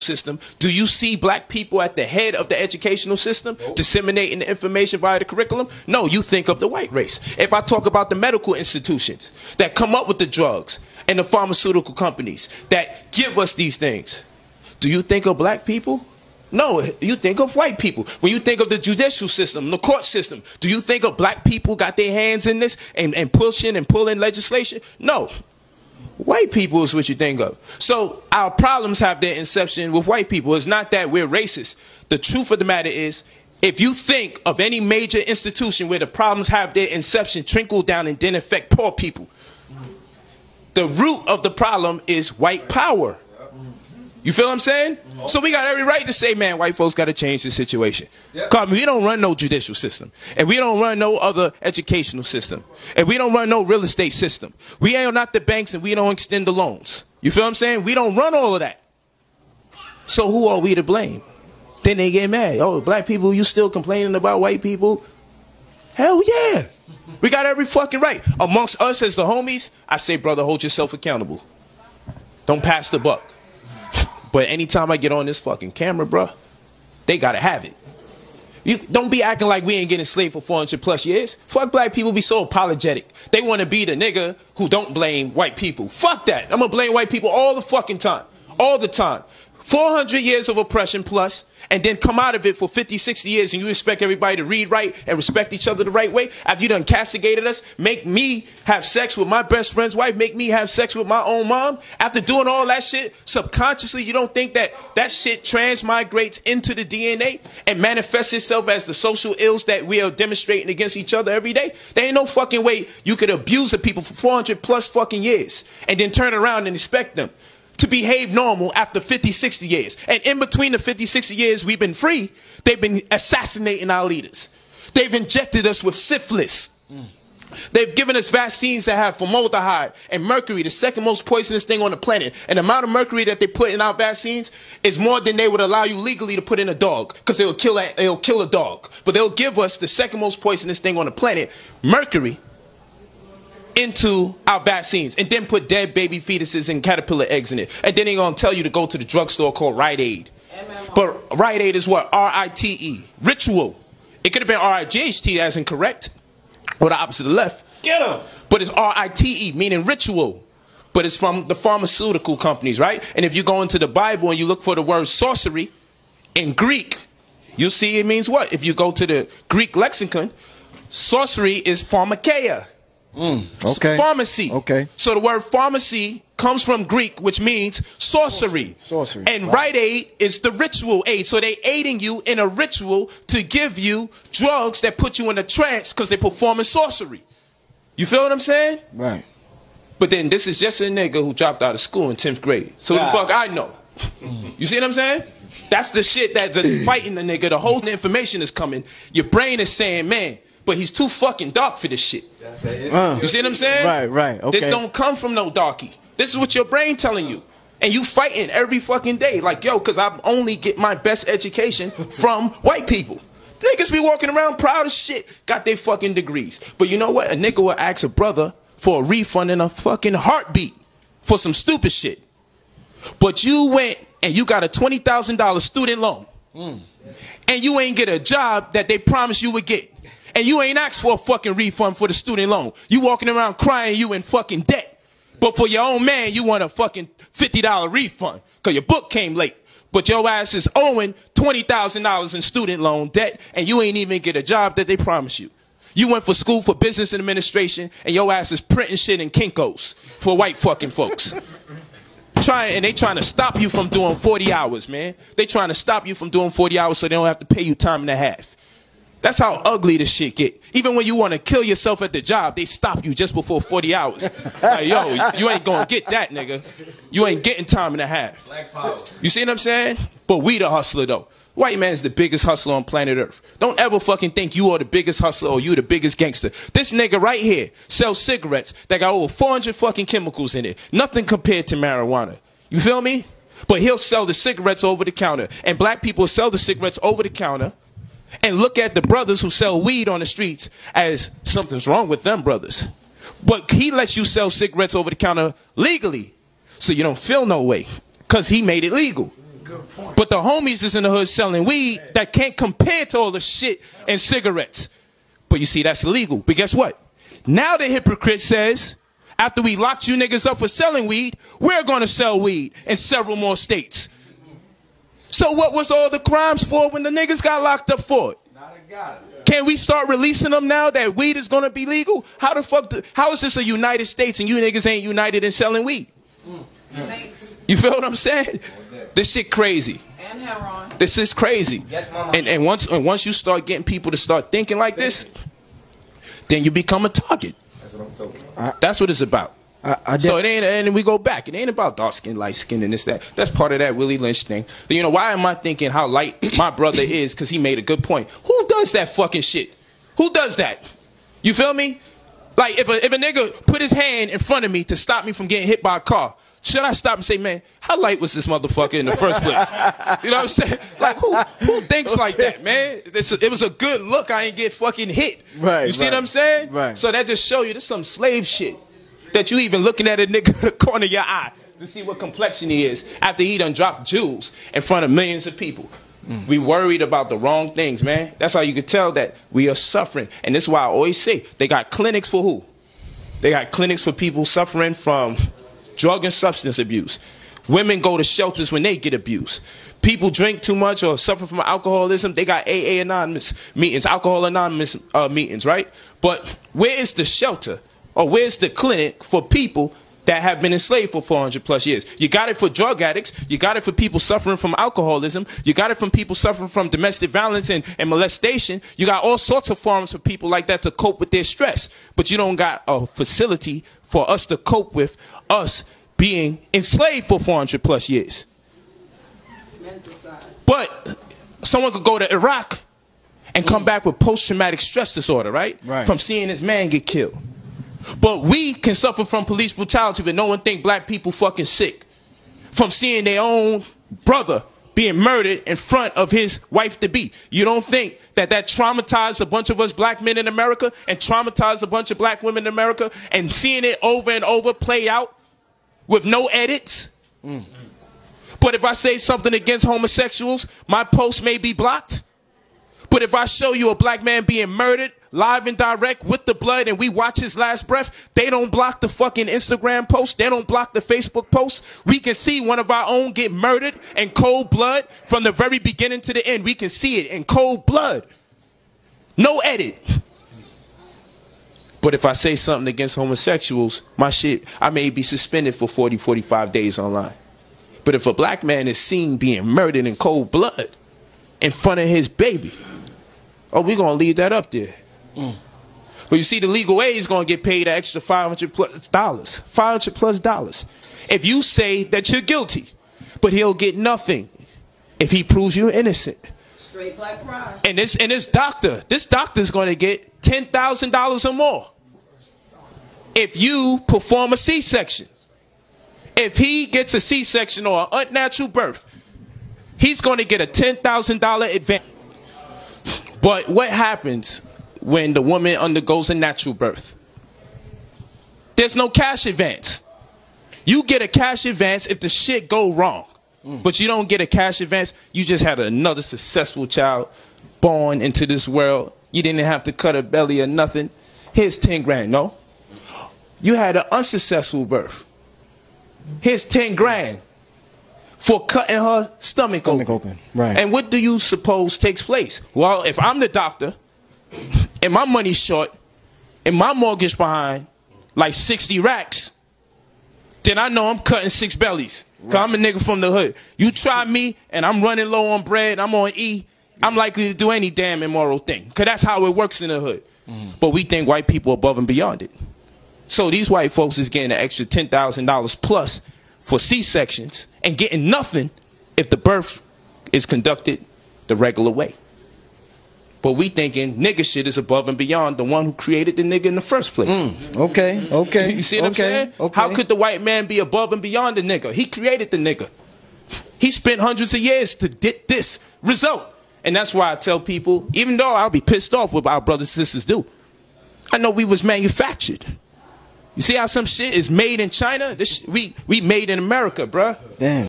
system, do you see black people at the head of the educational system disseminating the information via the curriculum? No, you think of the white race. If I talk about the medical institutions that come up with the drugs and the pharmaceutical companies that give us these things, do you think of black people? No, you think of white people. When you think of the judicial system, the court system, do you think of black people got their hands in this and pushing and pulling legislation? No. White people is what you think of. So our problems have their inception with white people. It's not that we're racist. The truth of the matter is, if you think of any major institution where the problems have their inception, trickle down and then affect poor people, the root of the problem is white power. You feel what I'm saying? So we got every right to say, man, white folks got to change the situation. Because we don't run no judicial system. And we don't run no other educational system. And we don't run no real estate system. We ain't not the banks and we don't extend the loans. You feel what I'm saying? We don't run all of that. So who are we to blame? Then they get mad. Oh, black people, you still complaining about white people? Hell yeah. We got every fucking right. Amongst us as the homies, I say, brother, hold yourself accountable. Don't pass the buck. But anytime I get on this fucking camera, bro, they gotta have it. You don't be acting like we ain't getting enslaved for 400 plus years. Fuck black people be so apologetic. They want to be the nigga who don't blame white people. Fuck that. I'm gonna blame white people all the fucking time. All the time. 400 years of oppression plus, and then come out of it for 50, 60 years, and you expect everybody to read right and respect each other the right way? After you done castigated us, make me have sex with my best friend's wife, make me have sex with my own mom? After doing all that shit, subconsciously, you don't think that that shit transmigrates into the DNA and manifests itself as the social ills that we are demonstrating against each other every day? There ain't no fucking way you could abuse the people for 400 plus fucking years and then turn around and expect them to behave normal after 50, 60 years. And in between the 50, 60 years we've been free, they've been assassinating our leaders. They've injected us with syphilis. They've given us vaccines that have formaldehyde and mercury, the second most poisonous thing on the planet. And the amount of mercury that they put in our vaccines is more than they would allow you legally to put in a dog, because it'll kill a dog. But they'll give us the second most poisonous thing on the planet, mercury, into our vaccines, and then put dead baby fetuses and caterpillar eggs in it. And then they're going to tell you to go to the drugstore called Rite Aid. But Rite Aid is what? R-I-T-E. Ritual. It could have been R-I-G-H-T as in correct, or the opposite of left. Get them. But it's R-I-T-E, meaning ritual. But it's from the pharmaceutical companies, right? And if you go into the Bible and you look for the word sorcery in Greek, you'll see it means what? If you go to the Greek lexicon, sorcery is pharmakeia. Okay. Pharmacy. Okay. So the word pharmacy comes from Greek, which means sorcery. Sorcery. And Rite Aid is the ritual aid. So they aiding you in a ritual to give you drugs that put you in a trance because they're performing sorcery. You feel what I'm saying? Right. But then this is just a nigga who dropped out of school in 10th grade. So the fuck I know. You see what I'm saying? That's the shit that's just fighting the nigga. The whole information is coming. Your brain is saying, man, but he's too fucking dark for this shit. You see what I'm saying? Right, right. Okay. This don't come from no darky. This is what your brain telling you. And you fighting every fucking day. Like, yo, because I only get my best education from white people. Niggas be walking around proud as shit, got their fucking degrees. But you know what? A nigga will ask a brother for a refund in a fucking heartbeat for some stupid shit. But you went and you got a $20,000 student loan. And you ain't get a job that they promised you would get. And you ain't asked for a fucking refund for the student loan. You walking around crying you in fucking debt. But for your own man, you want a fucking $50 refund because your book came late. But your ass is owing $20,000 in student loan debt, and you ain't even get a job that they promised you. You went for school for business and administration, and your ass is printing shit in Kinko's for white fucking folks. And they trying to stop you from doing 40 hours, man. They trying to stop you from doing 40 hours so they don't have to pay you time and a half. That's how ugly this shit get. Even when you want to kill yourself at the job, they stop you just before 40 hours. Like, yo, you ain't going to get that, nigga. You ain't getting time and a half. Black power. You see what I'm saying? But we the hustler, though. White man's the biggest hustler on planet Earth. Don't ever fucking think you are the biggest hustler or you the biggest gangster. This nigga right here sells cigarettes that got over 400 fucking chemicals in it. Nothing compared to marijuana. You feel me? But he'll sell the cigarettes over the counter. And black people sell the cigarettes over the counter. And look at the brothers who sell weed on the streets as something's wrong with them brothers. But he lets you sell cigarettes over the counter legally. So you don't feel no way. Because he made it legal. But the homies is in the hood selling weed that can't compare to all the shit and cigarettes. But you see, that's illegal. But guess what? Now the hypocrite says, after we locked you niggas up for selling weed, we're going to sell weed in several more states. So what was all the crimes for when the niggas got locked up for it? Can we start releasing them now that weed is going to be legal? How the fuck, how is this a United States and you niggas ain't united in selling weed? Snakes. You feel what I'm saying? This shit crazy. And heroin. This is crazy. And once you start getting people to start thinking like this, then you become a target. That's what I'm talking about. That's what it's about. So it ain't, and we go back. It ain't about dark skin, light skin, and this, that. That's part of that Willie Lynch thing. But you know, why am I thinking how light my brother is? Because he made a good point. Who does that fucking shit? Who does that? You feel me? Like, if a nigga put his hand in front of me to stop me from getting hit by a car, should I stop and say, man, how light was this motherfucker in the first place? You know what I'm saying? Like, who thinks like that, man? It was a good look. I ain't get fucking hit. Right. You see what I'm saying? Right. So that just show you this some slave shit. That you even looking at a nigga in the corner of your eye to see what complexion he is after he done dropped jewels in front of millions of people. We worried about the wrong things, man. That's how you can tell that we are suffering. And this is why I always say, they got clinics for who? They got clinics for people suffering from drug and substance abuse. Women go to shelters when they get abused. People drink too much or suffer from alcoholism. They got AA Anonymous meetings, Alcohol Anonymous meetings, right? But where is the shelter? Or where's the clinic for people that have been enslaved for 400 plus years? You got it for drug addicts. You got it for people suffering from alcoholism. You got it from people suffering from domestic violence and molestation. You got all sorts of forms for people like that to cope with their stress. But you don't got a facility for us to cope with us being enslaved for 400 plus years. But someone could go to Iraq and come back with post-traumatic stress disorder, right? From seeing his man get killed. But we can suffer from police brutality, but no one think black people fucking sick. From seeing their own brother being murdered in front of his wife-to-be. You don't think that traumatized a bunch of us black men in America and traumatized a bunch of black women in America, and seeing it over and over play out with no edits? But if I say something against homosexuals, my post may be blocked. But if I show you a black man being murdered live and direct with the blood and we watch his last breath, they don't block the fucking Instagram post. They don't block the Facebook post. We can see one of our own get murdered in cold blood from the very beginning to the end. We can see it in cold blood. No edit. But if I say something against homosexuals, my shit, I may be suspended for 40, 45 days online. But if a black man is seen being murdered in cold blood in front of his baby, oh, we're going to leave that up there. But you see, the legal aid is going to get paid an extra $500 plus. $500 plus. If you say that you're guilty, but he'll get nothing if he proves you're innocent. Straight black pride. And this doctor's going to get $10,000 or more if you perform a C-section. If he gets a C-section or an unnatural birth, he's going to get a $10,000 advance. But what happens when the woman undergoes a natural birth? There's no cash advance. You get a cash advance if the shit go wrong. But you don't get a cash advance. You just had another successful child born into this world. You didn't have to cut her belly or nothing. Here's 10 grand. No. You had an unsuccessful birth. Here's 10 grand for cutting her stomach open. Right. And what do you suppose takes place? Well, if I'm the doctor and my money's short and my mortgage behind like 60 racks, then I know I'm cutting 6 bellies. Cause I'm a nigga from the hood. You try me and I'm running low on bread, I'm on E, I'm likely to do any damn immoral thing. Cause that's how it works in the hood. But we think white people are above and beyond it. So these white folks is getting an extra $10,000 plus for C-sections and getting nothing if the birth is conducted the regular way. But we thinking nigga shit is above and beyond the one who created the nigga in the first place. Okay. You see what I'm saying? How could the white man be above and beyond the nigga? He created the nigga. He spent hundreds of years to get this result. And that's why I tell people, even though I'll be pissed off what our brothers and sisters do, I know we was manufactured. You see how some shit is made in China? We made in America, bruh. Damn.